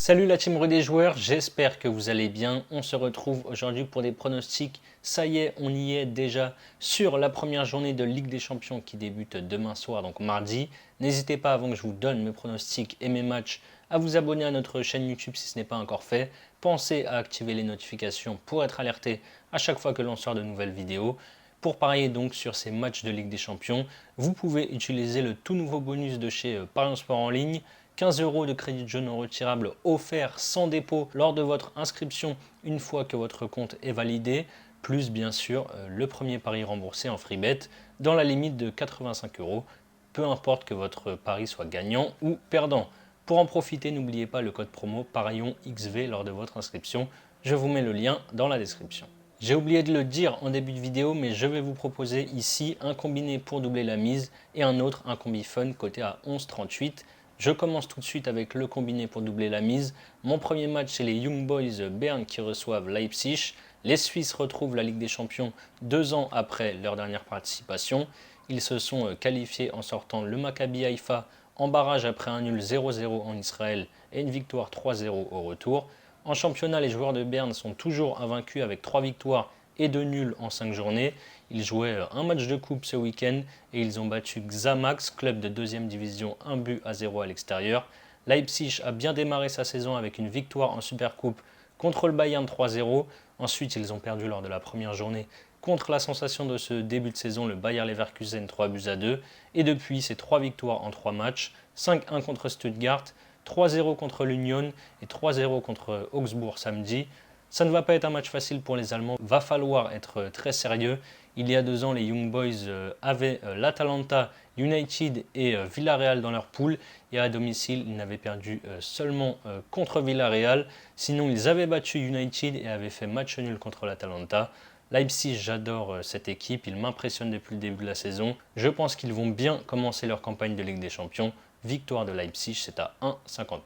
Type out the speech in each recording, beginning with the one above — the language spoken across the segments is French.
Salut la team Rue des joueurs, j'espère que vous allez bien. On se retrouve aujourd'hui pour des pronostics. Ça y est, on y est déjà sur la première journée de Ligue des Champions qui débute demain soir, donc mardi. N'hésitez pas, avant que je vous donne mes pronostics et mes matchs, à vous abonner à notre chaîne YouTube si ce n'est pas encore fait. Pensez à activer les notifications pour être alerté à chaque fois que l'on sort de nouvelles vidéos. Pour parier donc sur ces matchs de Ligue des Champions, vous pouvez utiliser le tout nouveau bonus de chez Paris Sport en ligne. 15 € de crédit jaune retirable offert sans dépôt lors de votre inscription une fois que votre compte est validé, plus bien sûr le premier pari remboursé en free bet dans la limite de 85 €, peu importe que votre pari soit gagnant ou perdant. Pour en profiter, n'oubliez pas le code promo PARIONXV lors de votre inscription. Je vous mets le lien dans la description. J'ai oublié de le dire en début de vidéo, mais je vais vous proposer ici un combiné pour doubler la mise et un autre, un combi fun coté à 11,38. Je commence tout de suite avec le combiné pour doubler la mise. Mon premier match, c'est les Young Boys Bern qui reçoivent Leipzig. Les Suisses retrouvent la Ligue des Champions 2 ans après leur dernière participation. Ils se sont qualifiés en sortant le Maccabi Haïfa en barrage après un nul 0-0 en Israël et une victoire 3-0 au retour. En championnat, les joueurs de Berne sont toujours invaincus avec 3 victoires et 2 nuls en 5 journées. Ils jouaient un match de coupe ce week-end et ils ont battu Xamax, club de 2e division, 1-0 à l'extérieur. Leipzig a bien démarré sa saison avec une victoire en Supercoupe contre le Bayern 3-0. Ensuite, ils ont perdu lors de la première journée contre la sensation de ce début de saison, le Bayer Leverkusen 3-2. Et depuis, c'est 3 victoires en 3 matchs, 5-1 contre Stuttgart, 3-0 contre l'Union et 3-0 contre Augsbourg samedi. Ça ne va pas être un match facile pour les Allemands, va falloir être très sérieux. Il y a 2 ans, les Young Boys avaient l'Atalanta, United et Villarreal dans leur poule. Et à domicile, ils n'avaient perdu seulement contre Villarreal. Sinon, ils avaient battu United et avaient fait match nul contre l'Atalanta. Leipzig, j'adore cette équipe, ils m'impressionnent depuis le début de la saison. Je pense qu'ils vont bien commencer leur campagne de Ligue des Champions. Victoire de Leipzig, c'est à 1,59.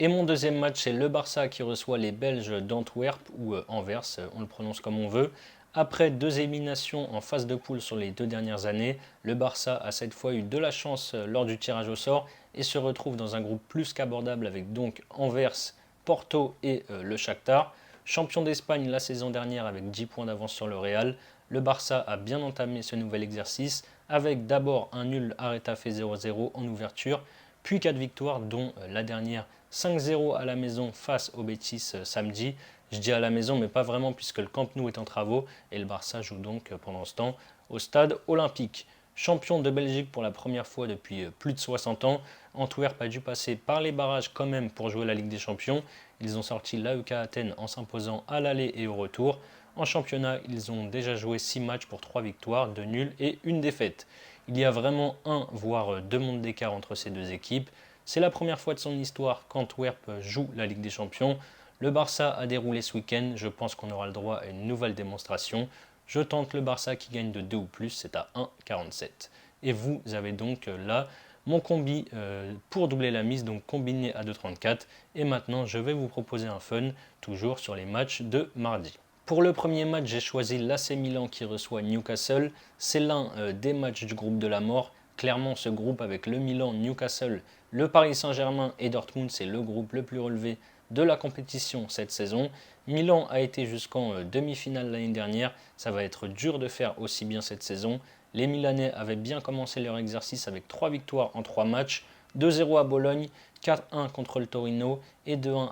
Et mon deuxième match, c'est le Barça qui reçoit les Belges d'Antwerp ou Anvers, on le prononce comme on veut. Après 2 éliminations en phase de poule sur les 2 dernières années, le Barça a cette fois eu de la chance lors du tirage au sort et se retrouve dans un groupe plus qu'abordable avec donc Anvers, Porto et le Shakhtar. Champion d'Espagne la saison dernière avec 10 points d'avance sur le Real, le Barça a bien entamé ce nouvel exercice avec d'abord un nul à Retafe 0-0 en ouverture, puis 4 victoires dont la dernière 5-0 à la maison face au Betis samedi. Je dis à la maison mais pas vraiment puisque le Camp Nou est en travaux et le Barça joue donc pendant ce temps au stade olympique. Champion de Belgique pour la première fois depuis plus de 60 ans, Antwerp a dû passer par les barrages quand même pour jouer la Ligue des Champions. Ils ont sorti l'AEK Athènes en s'imposant à l'aller et au retour. En championnat, ils ont déjà joué 6 matchs pour 3 victoires, 2 nuls et 1 défaite. Il y a vraiment voire 2 mondes d'écart entre ces deux équipes. C'est la première fois de son histoire qu'Antwerp joue la Ligue des Champions. Le Barça a déroulé ce week-end, je pense qu'on aura le droit à une nouvelle démonstration. Je tente le Barça qui gagne de 2 ou plus, c'est à 1,47. Et vous avez donc là mon combi pour doubler la mise, donc combiné à 2,34. Et maintenant, je vais vous proposer un fun, toujours sur les matchs de mardi. Pour le premier match, j'ai choisi l'AC Milan qui reçoit Newcastle. C'est l'un des matchs du groupe de la mort. Clairement, ce groupe avec le Milan, Newcastle, le Paris Saint-Germain et Dortmund, c'est le groupe le plus relevé de la compétition cette saison. Milan a été jusqu'en demi-finale l'année dernière. Ça va être dur de faire aussi bien cette saison. Les Milanais avaient bien commencé leur exercice avec 3 victoires en 3 matchs. 2-0 à Bologne, 4-1 contre le Torino et 2-1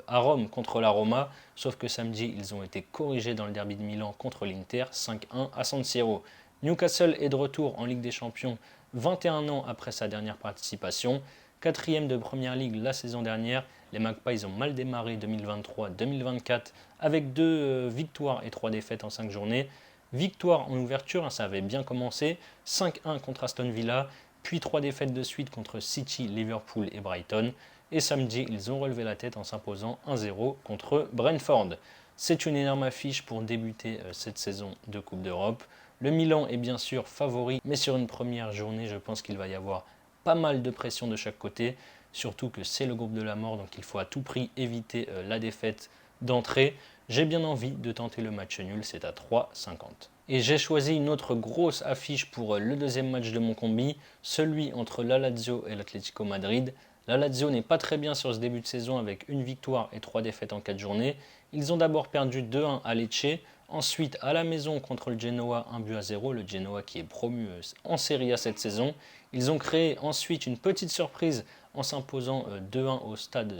à Rome contre la Roma. Sauf que samedi, ils ont été corrigés dans le derby de Milan contre l'Inter, 5-1 à San Siro. Newcastle est de retour en Ligue des Champions 21 ans après sa dernière participation. 4e de Première Ligue la saison dernière, les Magpies ont mal démarré 2023-2024 avec 2 victoires et 3 défaites en 5 journées. Victoire en ouverture, ça avait bien commencé, 5-1 contre Aston Villa, puis 3 défaites de suite contre City, Liverpool et Brighton. Et samedi, ils ont relevé la tête en s'imposant 1-0 contre Brentford. C'est une énorme affiche pour débuter cette saison de Coupe d'Europe. Le Milan est bien sûr favori, mais sur une première journée, je pense qu'il va y avoir pas mal de pression de chaque côté, surtout que c'est le groupe de la mort, donc il faut à tout prix éviter la défaite d'entrée. J'ai bien envie de tenter le match nul, c'est à 3,50. Et j'ai choisi une autre grosse affiche pour le deuxième match de mon combi, celui entre la Lazio et l'Atlético Madrid. La Lazio n'est pas très bien sur ce début de saison avec une victoire et 3 défaites en 4 journées. Ils ont d'abord perdu 2-1 à Lecce, ensuite à la maison contre le Genoa 1-0, le Genoa qui est promu en Serie A cette saison. Ils ont créé ensuite une petite surprise en s'imposant 2-1 au stade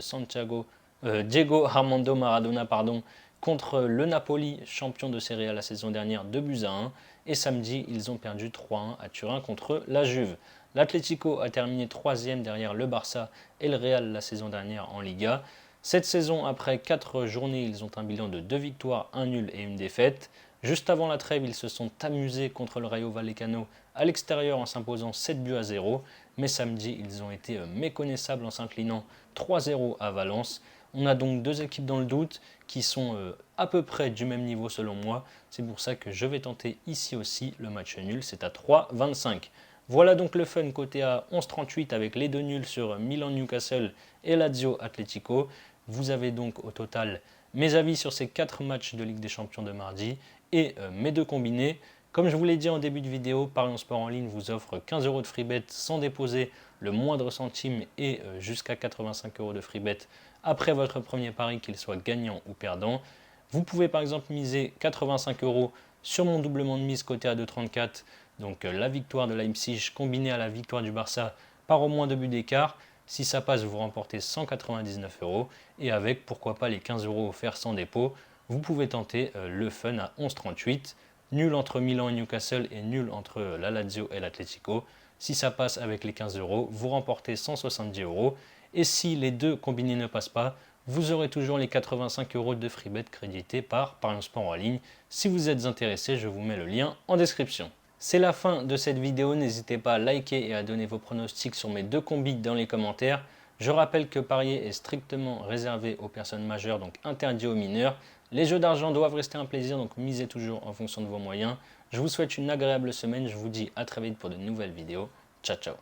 Diego Armando Maradona contre le Napoli, champion de Serie A la saison dernière, 2-1. Et samedi, ils ont perdu 3-1 à Turin contre la Juve. L'Atlético a terminé 3e derrière le Barça et le Real la saison dernière en Liga. Cette saison, après 4 journées, ils ont un bilan de 2 victoires, 1 nul et 1 défaite. Juste avant la trêve, ils se sont amusés contre le Rayo Vallecano à l'extérieur en s'imposant 7-0. Mais samedi, ils ont été méconnaissables en s'inclinant 3-0 à Valence. On a donc 2 équipes dans le doute qui sont à peu près du même niveau selon moi. C'est pour ça que je vais tenter ici aussi le match nul. C'est à 3,25. Voilà donc le fun côté à 11,38 avec les 2 nuls sur Milan-Newcastle et Lazio-Atlético. Vous avez donc au total mes avis sur ces 4 matchs de Ligue des Champions de mardi et mes 2 combinés. Comme je vous l'ai dit en début de vidéo, Parions Sport en ligne vous offre 15 € de free bet sans déposer le moindre centime et jusqu'à 85 € de free bet après votre premier pari, qu'il soit gagnant ou perdant. Vous pouvez par exemple miser 85 € sur mon doublement de mise côté à 2,34, donc la victoire de Leipzig combinée à la victoire du Barça par au moins 2 buts d'écart. Si ça passe, vous remportez 199 € et avec pourquoi pas les 15 € offerts sans dépôt, vous pouvez tenter le fun à 11,38. Nul entre Milan et Newcastle et nul entre la Lazio et l'Atlético. Si ça passe avec les 15 €, vous remportez 170 €. Et si les deux combinés ne passent pas, vous aurez toujours les 85 € de free bet crédités par Parions Sport en ligne. Si vous êtes intéressé, je vous mets le lien en description. C'est la fin de cette vidéo, n'hésitez pas à liker et à donner vos pronostics sur mes 2 combis dans les commentaires. Je rappelle que parier est strictement réservé aux personnes majeures, donc interdit aux mineurs. Les jeux d'argent doivent rester un plaisir, donc misez toujours en fonction de vos moyens. Je vous souhaite une agréable semaine, je vous dis à très vite pour de nouvelles vidéos. Ciao ciao.